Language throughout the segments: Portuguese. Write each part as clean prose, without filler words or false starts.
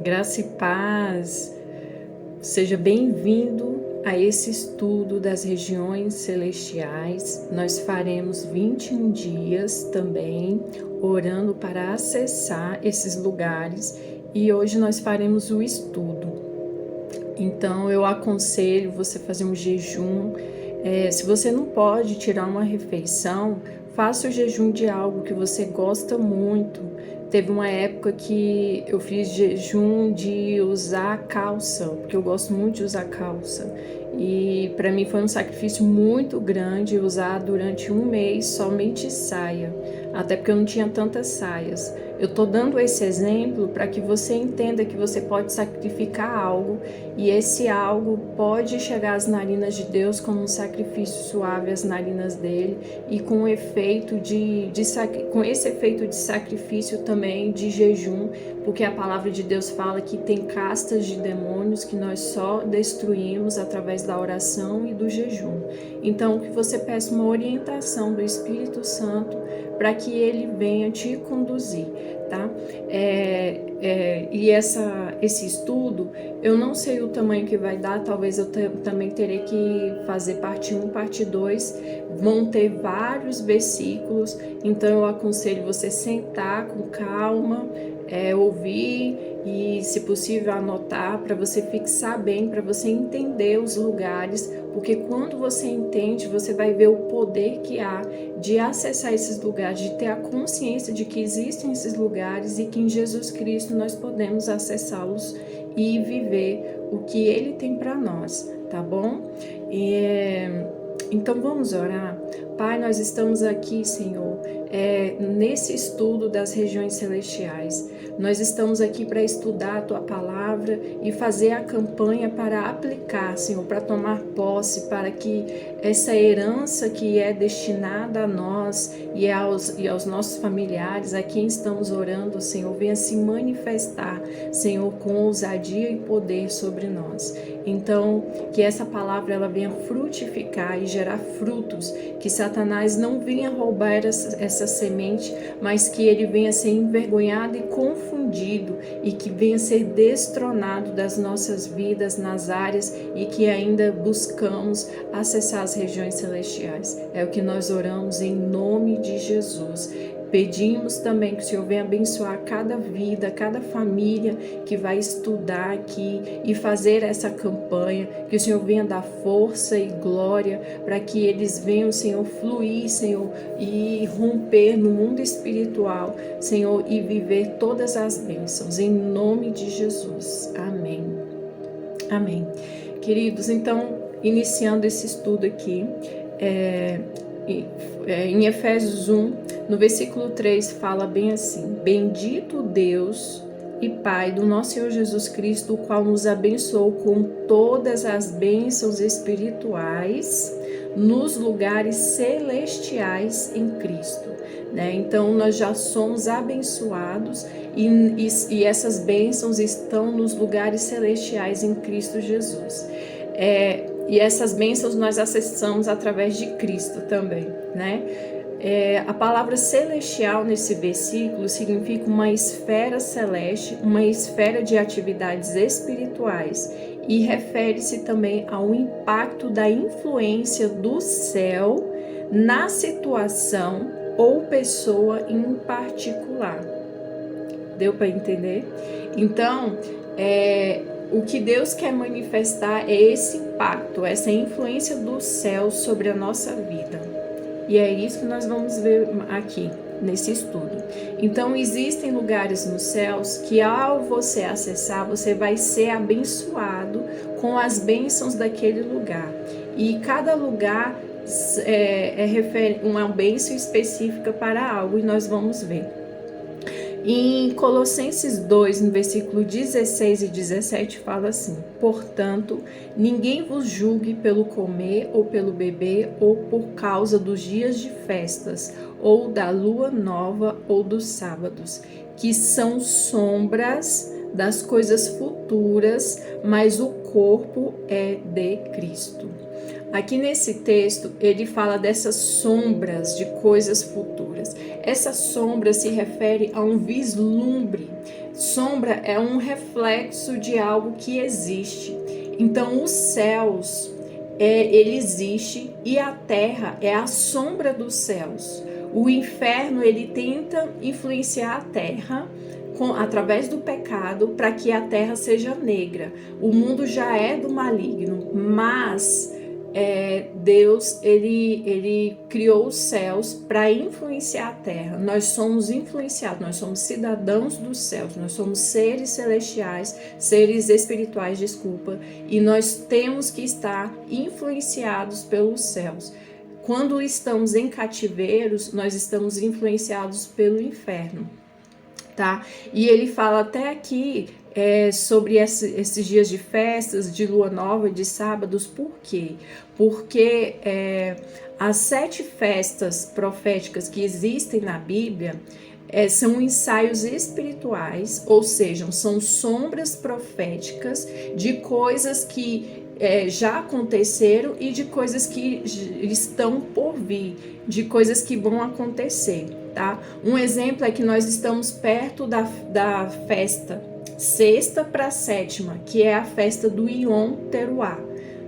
Graça e paz, seja bem-vindo a esse estudo das regiões celestiais. Nós faremos 21 dias também, orando para acessar esses lugares, e hoje nós faremos o estudo. Então eu aconselho você fazer um jejum. Se você não pode tirar uma refeição, faça o jejum de algo que você gosta muito. Teve uma época que eu fiz jejum de usar calça, porque eu gosto muito de usar calça. E para mim foi um sacrifício muito grande usar durante um mês somente saia, até porque eu não tinha tantas saias. Eu estou dando esse exemplo para que você entenda que você pode sacrificar algo, e esse algo pode chegar às narinas de Deus como um sacrifício suave às narinas dele, e com esse efeito de sacrifício também de jejum, porque a palavra de Deus fala que tem castas de demônios que nós só destruímos através da oração e do jejum. Então, que você peça uma orientação do Espírito Santo para que ele venha te conduzir, tá? Esse estudo, eu não sei o tamanho que vai dar, talvez eu também terei que fazer parte 1, parte 2, vão ter vários versículos, então eu aconselho você sentar com calma, ouvir e, se possível, anotar para você fixar bem, para você entender os lugares, porque quando você entende, você vai ver o poder que há de acessar esses lugares, de ter a consciência de que existem esses lugares e que em Jesus Cristo nós podemos acessá-los e viver o que Ele tem para nós, tá bom? Então vamos orar. Pai, nós estamos aqui, Senhor, nesse estudo das regiões celestiais. Nós estamos aqui para estudar a Tua Palavra e fazer a campanha para aplicar, Senhor, para tomar posse, para que essa herança que é destinada a nós e aos nossos familiares, a quem estamos orando, Senhor, venha se manifestar, Senhor, com ousadia e poder sobre nós. Então, que essa palavra ela venha frutificar e gerar frutos, que Satanás não venha roubar essa semente, mas que ele venha ser envergonhado e confundido, e que venha ser destronado das nossas vidas nas áreas e que ainda buscamos acessar as regiões celestiais. É o que nós oramos em nome de Jesus. Pedimos também que o Senhor venha abençoar cada vida, cada família que vai estudar aqui e fazer essa campanha, que o Senhor venha dar força e glória para que eles venham, Senhor, fluir, Senhor, e romper no mundo espiritual, Senhor, e viver todas as bênçãos, em nome de Jesus. Amém. Amém. Queridos, então, iniciando esse estudo aqui, em Efésios 1, no versículo 3, fala bem assim: Bendito Deus e Pai do nosso Senhor Jesus Cristo, o qual nos abençoou com todas as bênçãos espirituais nos lugares celestiais em Cristo. Então nós já somos abençoados e essas bênçãos estão nos lugares celestiais em Cristo Jesus. E essas bênçãos nós acessamos através de Cristo também, né? A palavra celestial nesse versículo significa uma esfera celeste, uma esfera de atividades espirituais, e refere-se também ao impacto da influência do céu na situação ou pessoa em particular. Deu para entender? Então, o que Deus quer manifestar é esse impacto, essa influência do céu sobre a nossa vida. E é isso que nós vamos ver aqui nesse estudo. Então, existem lugares nos céus que, ao você acessar, você vai ser abençoado com as bênçãos daquele lugar. E cada lugar refere uma bênção específica para algo, e nós vamos ver. Em Colossenses 2, no versículo 16 e 17, fala assim: Portanto, ninguém vos julgue pelo comer ou pelo beber, ou por causa dos dias de festas, ou da lua nova, ou dos sábados, que são sombras das coisas futuras, mas o corpo é de Cristo. Aqui nesse texto, ele fala dessas sombras de coisas futuras. Essa sombra se refere a um vislumbre Sombra é um reflexo de algo que existe. Então, os céus, ele existe e a terra é a sombra dos céus. O inferno, ele tenta influenciar a terra através do pecado para que a terra seja negra. O mundo já é do maligno, mas Deus, ele criou os céus para influenciar a terra. Nós somos influenciados, nós somos cidadãos dos céus, nós somos seres celestiais, seres espirituais, desculpa, e nós temos que estar influenciados pelos céus. Quando estamos em cativeiros, nós estamos influenciados pelo inferno, tá? E ele fala até aqui sobre esses dias de festas, de lua nova, de sábados. Por quê? Porque as 7 festas proféticas que existem na Bíblia são ensaios espirituais, ou seja, são sombras proféticas de coisas que já aconteceram e de coisas que estão por vir, de coisas que vão acontecer, tá? Um exemplo é que nós estamos perto da festa sexta para sétima, que é a festa do Yom Teruah,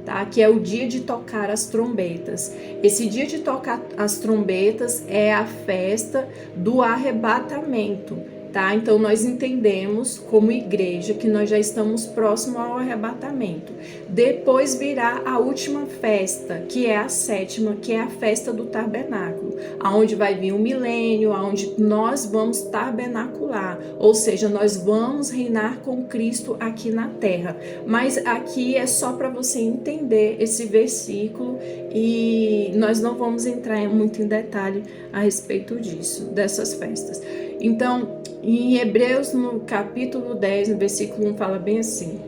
tá? Que é o dia de tocar as trombetas. Esse dia de tocar as trombetas é a festa do arrebatamento, tá? Então nós entendemos como igreja que nós já estamos próximo ao arrebatamento. Depois virá a última festa, que é a sétima, que é a festa do tabernáculo, aonde vai vir o milênio, aonde nós vamos tabernacular, ou seja, nós vamos reinar com Cristo aqui na terra. Mas aqui é só para você entender esse versículo e nós não vamos entrar muito em detalhe a respeito disso, dessas festas. Então, em Hebreus, no capítulo 10, no versículo 1, fala bem assim: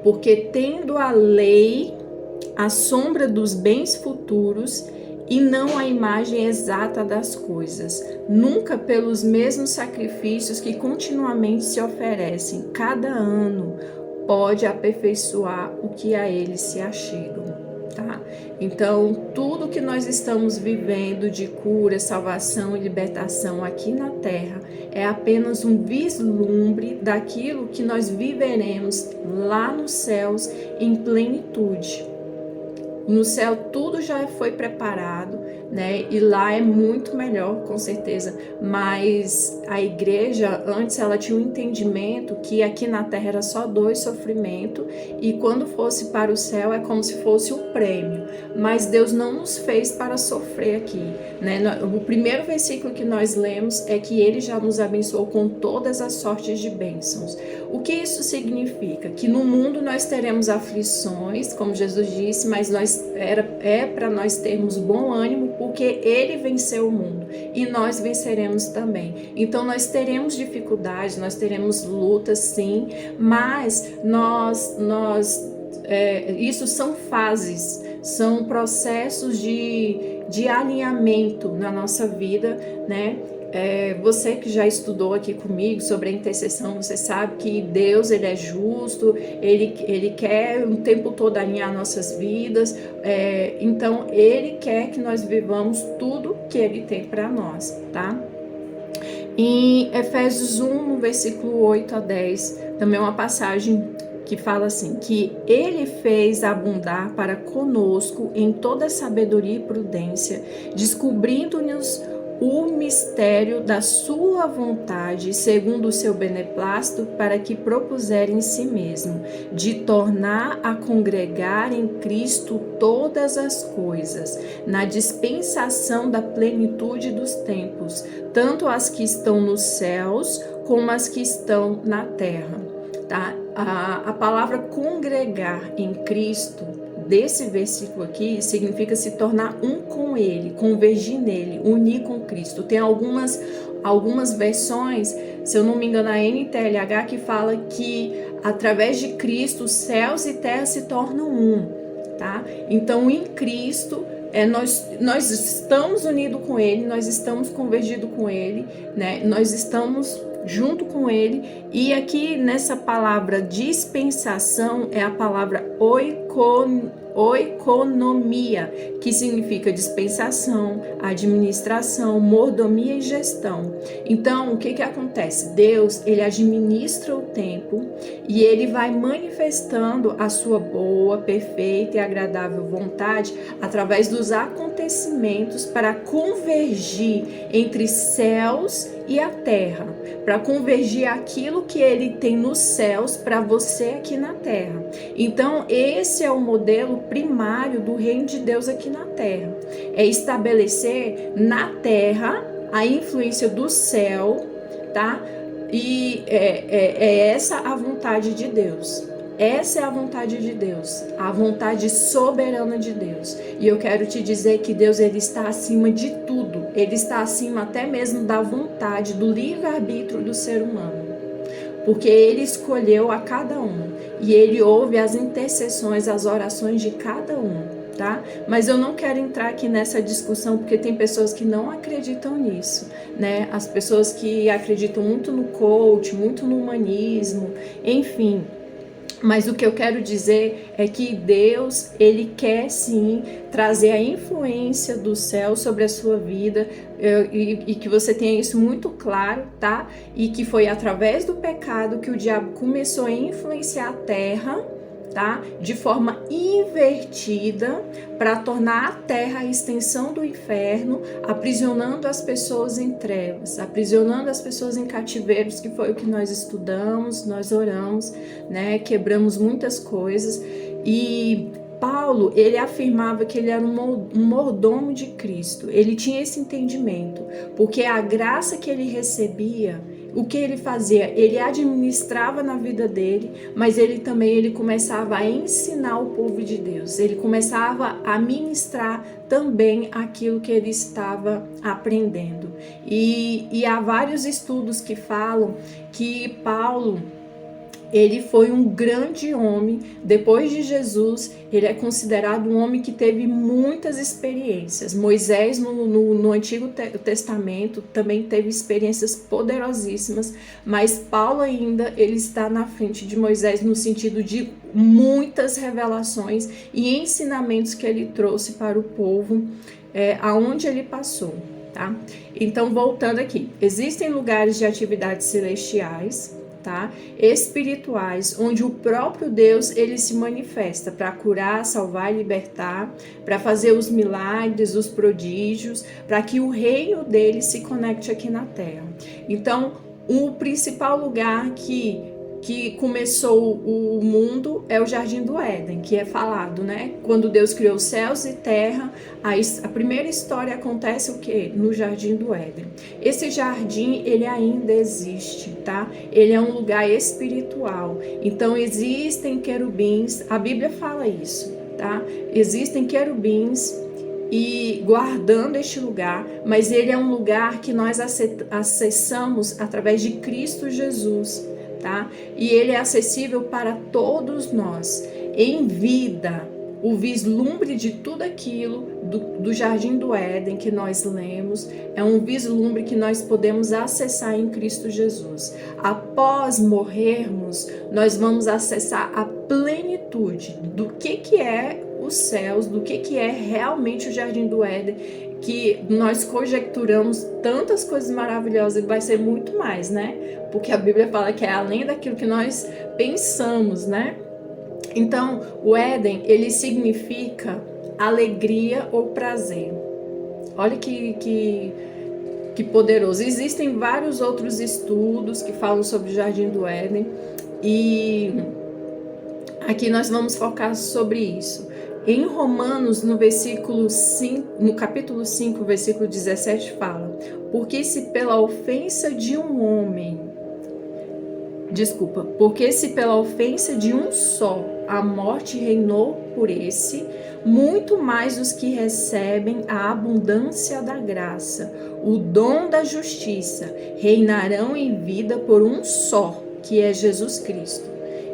porque tendo a lei a sombra dos bens futuros e não a imagem exata das coisas, nunca pelos mesmos sacrifícios que continuamente se oferecem cada ano, pode aperfeiçoar o que a ele se achegam. Tá? Então, tudo que nós estamos vivendo de cura, salvação e libertação aqui na terra é apenas um vislumbre daquilo que nós viveremos lá nos céus em plenitude. No céu tudo já foi preparado, né? E lá é muito melhor, com certeza. Mas a igreja, antes ela tinha um entendimento que aqui na terra era só dor e sofrimento, e quando fosse para o céu é como se fosse o prêmio. Mas Deus não nos fez para sofrer aqui, né? O primeiro versículo que nós lemos é que Ele já nos abençoou com todas as sortes de bênçãos. O que isso significa? Que no mundo nós teremos aflições, como Jesus disse, mas é para nós termos bom ânimo, porque Ele venceu o mundo e nós venceremos também. Então nós teremos dificuldades, nós teremos lutas, sim, mas isso são fases, são processos de alinhamento na nossa vida, né? Você que já estudou aqui comigo sobre a intercessão, você sabe que Deus, Ele é justo, Ele quer o tempo todo alinhar nossas vidas, então Ele quer que nós vivamos tudo que Ele tem para nós, tá? Em Efésios 1, no versículo 8 a 10, também é uma passagem que fala assim, que Ele fez abundar para conosco em toda sabedoria e prudência, descobrindo-nos o mistério da sua vontade, segundo o seu beneplácito, para que propuser em si mesmo, de tornar a congregar em Cristo todas as coisas, na dispensação da plenitude dos tempos, tanto as que estão nos céus, como as que estão na terra. Tá? A palavra congregar em Cristo, desse versículo aqui, significa se tornar um com Ele, convergir nele, unir com Cristo. Tem algumas versões, se eu não me engano, a NTLH, que fala que através de Cristo, céus e terra se tornam um, tá? Então, em Cristo, nós estamos unidos com Ele, nós estamos convergidos com Ele, né? Nós estamos junto com Ele, e aqui nessa palavra dispensação é a palavra oikonomia, que significa dispensação, administração, mordomia e gestão. Então, o que acontece? Deus, ele administra o tempo e ele vai manifestando a sua boa, perfeita e agradável vontade através dos acontecimentos para convergir entre céus e a terra, para convergir aquilo que ele tem nos céus para você aqui na terra. Então, esse é o modelo primário do reino de Deus aqui na terra. É estabelecer na terra a influência do céu, tá? E é essa a vontade de Deus. Essa é a vontade de Deus, a vontade soberana de Deus. E eu quero te dizer que Deus, ele está acima de tudo. Ele está acima até mesmo da vontade, do livre-arbítrio do ser humano. Porque ele escolheu a cada um. E ele ouve as intercessões, as orações de cada um, tá? Mas eu não quero entrar aqui nessa discussão, porque tem pessoas que não acreditam nisso, né? As pessoas que acreditam muito no coach, muito no humanismo, enfim. Mas o que eu quero dizer é que Deus, ele quer sim trazer a influência do céu sobre a sua vida e que você tenha isso muito claro, tá? E que foi através do pecado que o diabo começou a influenciar a terra, tá? De forma invertida, para tornar a terra a extensão do inferno, aprisionando as pessoas em trevas, aprisionando as pessoas em cativeiros, que foi o que nós estudamos, nós oramos, né? Quebramos muitas coisas. E Paulo, ele afirmava que ele era um mordomo de Cristo. Ele tinha esse entendimento, porque a graça que ele recebia, o que ele fazia? Ele administrava na vida dele, mas ele também começava a ensinar o povo de Deus. Ele começava a ministrar também aquilo que ele estava aprendendo. E há vários estudos que falam que Paulo, ele foi um grande homem. Depois de Jesus, ele é considerado um homem que teve muitas experiências. Moisés, no Antigo Testamento, também teve experiências poderosíssimas, mas Paulo ainda, ele está na frente de Moisés no sentido de muitas revelações e ensinamentos que ele trouxe para o povo, aonde ele passou, tá? Então, voltando aqui, existem lugares de atividades celestiais, tá? Espirituais, onde o próprio Deus, ele se manifesta para curar, salvar e libertar, para fazer os milagres, os prodígios, para que o reino dele se conecte aqui na terra. Então, o principal lugar que começou o mundo é o Jardim do Éden, que é falado, né? Quando Deus criou céus e terra, a primeira história acontece o quê? No Jardim do Éden. Esse jardim, ele ainda existe, tá? Ele é um lugar espiritual. Então, existem querubins, a Bíblia fala isso, tá? Existem querubins e guardando este lugar, mas ele é um lugar que nós acessamos através de Cristo Jesus, tá? E ele é acessível para todos nós, em vida. O vislumbre de tudo aquilo do Jardim do Éden que nós lemos é um vislumbre que nós podemos acessar em Cristo Jesus. Após morrermos, nós vamos acessar a plenitude do que é os céus, do que é realmente o Jardim do Éden, que nós conjecturamos tantas coisas maravilhosas e vai ser muito mais, né? Porque a Bíblia fala que é além daquilo que nós pensamos, né? Então, o Éden, ele significa alegria ou prazer. Olha que poderoso. Existem vários outros estudos que falam sobre o Jardim do Éden e aqui nós vamos focar sobre isso. Em Romanos, no capítulo 5, versículo 17, fala: porque se pela ofensa de um só a morte reinou por esse, muito mais os que recebem a abundância da graça, o dom da justiça, reinarão em vida por um só, que é Jesus Cristo.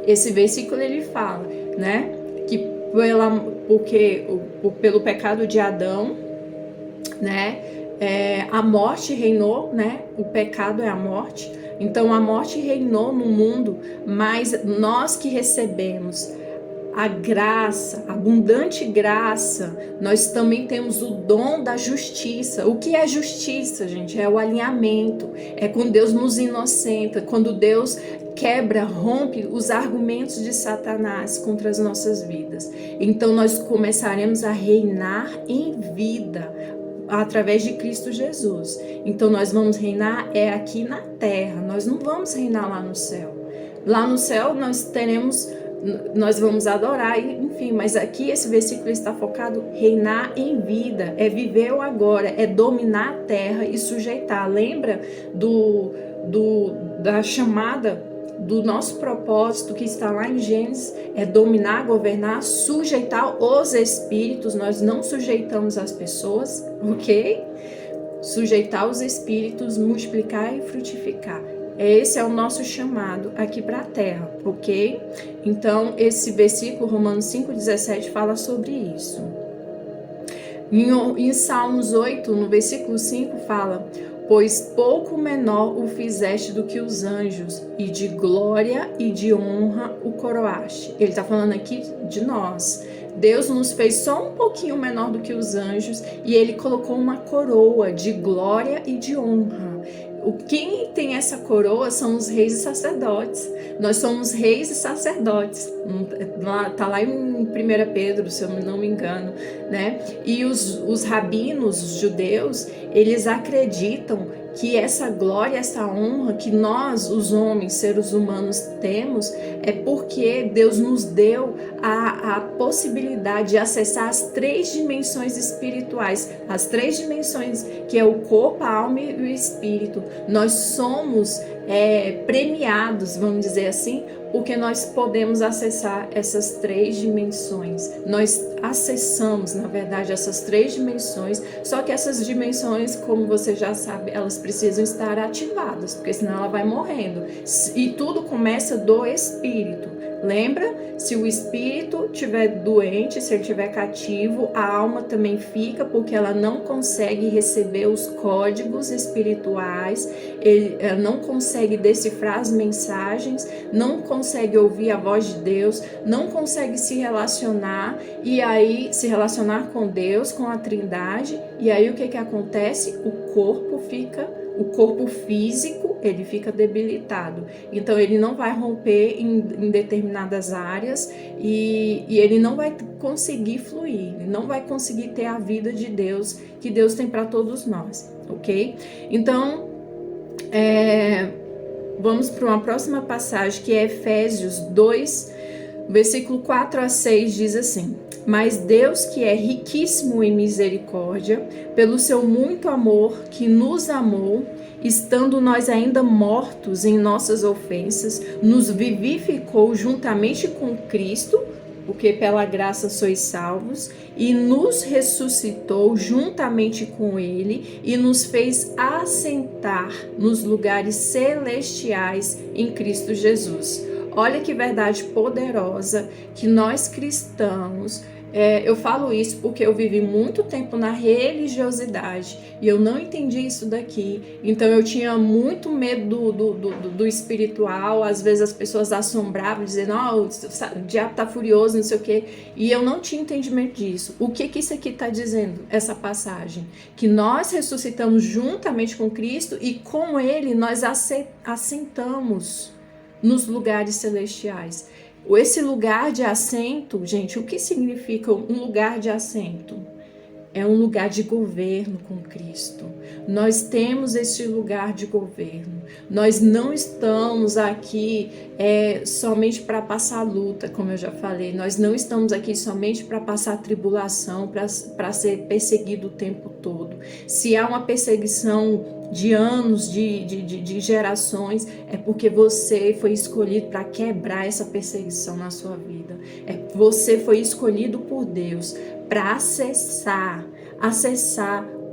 Esse versículo ele fala, né, que pelo pecado de Adão, né, a morte reinou, né, o pecado é a morte. Então a morte reinou no mundo, mas nós que recebemos a graça, abundante graça, nós também temos o dom da justiça. O que é justiça, gente? É o alinhamento, é quando Deus nos inocenta, quando Deus quebra, rompe os argumentos de Satanás contra as nossas vidas. Então nós começaremos a reinar em vida através de Cristo Jesus. Então nós vamos reinar aqui na terra, nós não vamos reinar lá no céu. Lá no céu nós vamos adorar, enfim, mas aqui esse versículo está focado reinar em vida, é viver o agora, é dominar a terra e sujeitar. Lembra da chamada do nosso propósito que está lá em Gênesis? É dominar, governar, sujeitar os espíritos. Nós não sujeitamos as pessoas, ok? Sujeitar os espíritos, multiplicar e frutificar. Esse é o nosso chamado aqui para a terra, ok? Então, esse versículo, Romanos 5,17, fala sobre isso. Em Salmos 8, no versículo 5, fala: pois pouco menor o fizeste do que os anjos, e de glória e de honra o coroaste. Ele está falando aqui de nós. Deus nos fez só um pouquinho menor do que os anjos, e Ele colocou uma coroa de glória e de honra. Quem tem essa coroa são os reis e sacerdotes. Nós somos reis e sacerdotes. Está lá em 1 Pedro, se eu não me engano, né? E os rabinos, os judeus, eles acreditam que essa glória, essa honra que nós, os homens, seres humanos, temos, é porque Deus nos deu a possibilidade de acessar as 3 dimensões espirituais, as 3 dimensões que é o corpo, a alma e o espírito. Nós somos premiados, vamos dizer assim, porque nós podemos acessar essas 3 dimensões. Nós acessamos, na verdade, essas 3 dimensões, só que essas dimensões, como você já sabe, elas precisam estar ativadas, porque senão ela vai morrendo. E tudo começa do espírito. Lembra? Se o espírito estiver doente, se ele estiver cativo, a alma também fica, porque ela não consegue receber os códigos espirituais, ela não consegue decifrar as mensagens, não consegue ouvir a voz de Deus, não consegue se relacionar, e aí se relacionar com Deus, com a Trindade, e aí o que acontece? O corpo físico, ele fica debilitado. Então ele não vai romper em determinadas áreas e ele não vai conseguir fluir, ele não vai conseguir ter a vida de Deus que Deus tem para todos nós, ok? Então, vamos para uma próxima passagem que é Efésios 2, versículo 4 a 6, diz assim: mas Deus, que é riquíssimo em misericórdia, pelo seu muito amor que nos amou, estando nós ainda mortos em nossas ofensas, nos vivificou juntamente com Cristo, porque pela graça sois salvos, e nos ressuscitou juntamente com Ele, e nos fez assentar nos lugares celestiais em Cristo Jesus. Olha que verdade poderosa que nós cristãos, eu falo isso porque eu vivi muito tempo na religiosidade e eu não entendi isso daqui, então eu tinha muito medo do espiritual. Às vezes as pessoas assombravam, dizendo: o diabo tá furioso, não sei o quê, e eu não tinha entendimento disso. O que isso aqui está dizendo, essa passagem? Que nós ressuscitamos juntamente com Cristo e com Ele nós assentamos nos lugares celestiais. Esse lugar de assento, gente, o que significa um lugar de assento? É um lugar de governo com Cristo. Nós temos esse lugar de governo. Nós não estamos aqui somente para passar luta, como eu já falei. Nós não estamos aqui somente para passar tribulação, para ser perseguido o tempo todo. Se há uma perseguição de anos, de gerações, é porque você foi escolhido para quebrar essa perseguição na sua vida. Você foi escolhido por Deus para acessar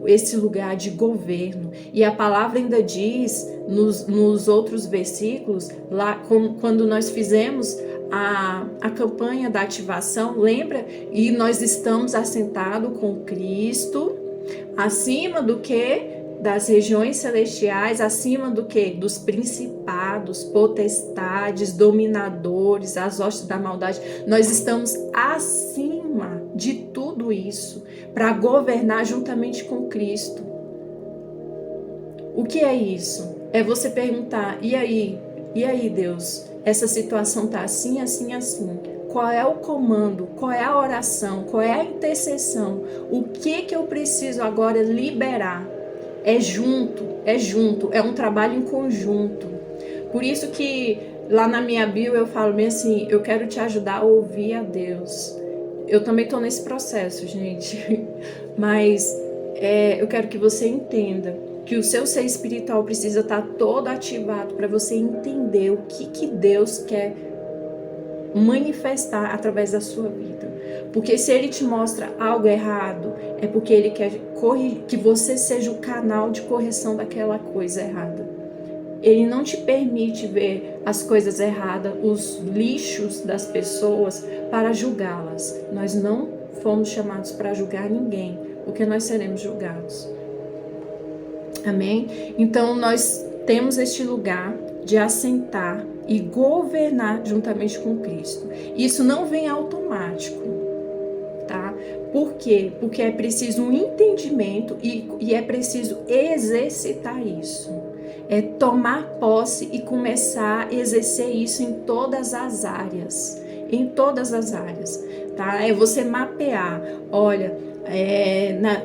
esse lugar de governo. E a palavra ainda diz nos outros versículos, lá quando nós fizemos a campanha da ativação, lembra? E nós estamos assentados com Cristo, acima do que? das regiões celestiais, acima do que? Dos principados, potestades, dominadores, as hostes da maldade. Nós estamos acima de tudo isso para governar juntamente com Cristo. O que é isso? É você perguntar, e aí? E aí, Deus? Essa situação tá assim, assim, assim. Qual é o comando? Qual é a oração? Qual é a intercessão? O que eu preciso agora liberar? É junto, é um trabalho em conjunto. Por isso que lá na minha bio eu falo bem assim, eu quero te ajudar a ouvir a Deus. Eu também estou nesse processo, gente, mas eu quero que você entenda que o seu ser espiritual precisa estar todo ativado para você entender o que Deus quer manifestar através da sua vida. Porque se ele te mostra algo errado, é porque ele quer que você seja o canal de correção daquela coisa errada. Ele não te permite ver as coisas erradas, os lixos das pessoas para julgá-las. Nós não fomos chamados para julgar ninguém, porque nós seremos julgados. Amém? Então nós temos este lugar de assentar e governar juntamente com Cristo. Isso não vem automático, tá? Por quê? Porque é preciso um entendimento e é preciso exercitar isso. É tomar posse e começar a exercer isso em todas as áreas. Em todas as áreas, tá? É você mapear. Olha,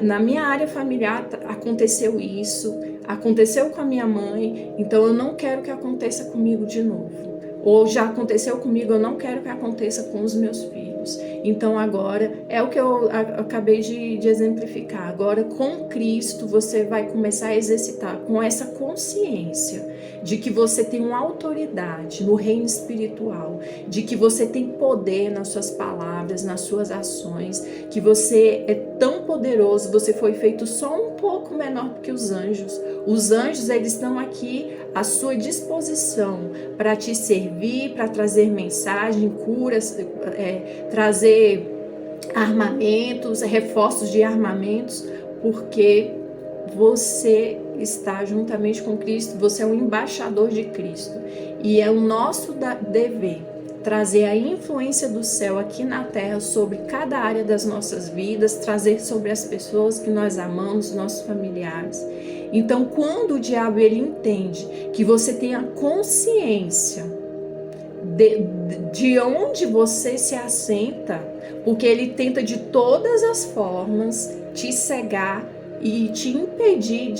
na minha área familiar aconteceu isso, aconteceu com a minha mãe, então eu não quero que aconteça comigo de novo. Ou já aconteceu comigo, eu não quero que aconteça com os meus filhos. Então agora, é o que eu acabei de exemplificar. Agora com Cristo você vai começar a exercitar com essa consciência de que você tem uma autoridade no reino espiritual, de que você tem poder nas suas palavras, nas suas ações, que você é tão poderoso, você foi feito só um pouco menor do que os anjos. Os anjos, eles estão aqui à sua disposição para te servir, para trazer mensagem, curas, trazer armamentos, reforços de armamentos, porque você está juntamente com Cristo, você é um embaixador de Cristo. E é o nosso dever trazer a influência do céu aqui na terra sobre cada área das nossas vidas, trazer sobre as pessoas que nós amamos, nossos familiares. Então, quando o diabo ele entende que você tem a consciência de onde você se assenta, porque ele tenta de todas as formas te cegar e te impedir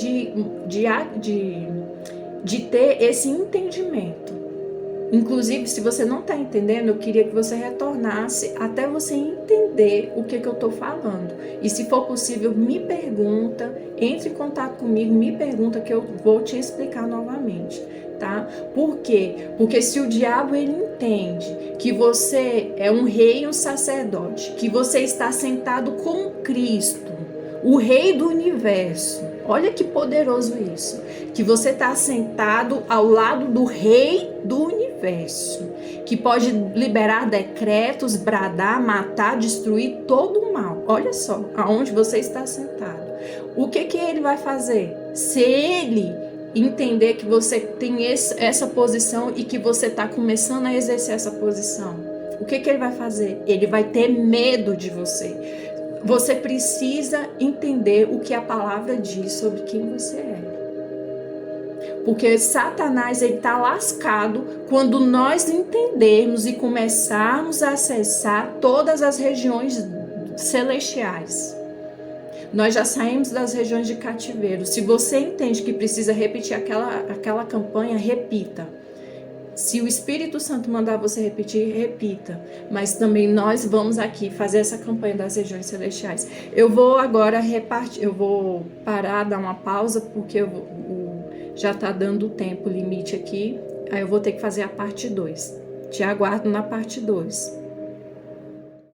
de ter esse entendimento. Inclusive, se você não está entendendo, eu queria que você retornasse até você entender o que eu estou falando. E se for possível, me pergunta, entre em contato comigo, me pergunta que eu vou te explicar novamente, tá? Por quê? Porque se o diabo ele entende que você é um rei e um sacerdote, que você está sentado com Cristo, o rei do universo, olha que poderoso isso, que você está sentado ao lado do rei do universo, que pode liberar decretos, bradar, matar, destruir todo o mal. Olha só, aonde você está sentado. O que ele vai fazer? Se ele entender que você tem essa posição e que você está começando a exercer essa posição, o que ele vai fazer? Ele vai ter medo de você. Você precisa entender o que a palavra diz sobre quem você é. Porque Satanás ele está lascado quando nós entendermos e começarmos a acessar todas as regiões celestiais. Nós já saímos das regiões de cativeiro. Se você entende que precisa repetir aquela campanha, repita. Se o Espírito Santo mandar você repetir, repita. Mas também nós vamos aqui fazer essa campanha das regiões celestiais. Eu vou agora eu vou parar, dar uma pausa, porque já está dando o tempo limite aqui. Aí eu vou ter que fazer a parte 2. Te aguardo na parte 2.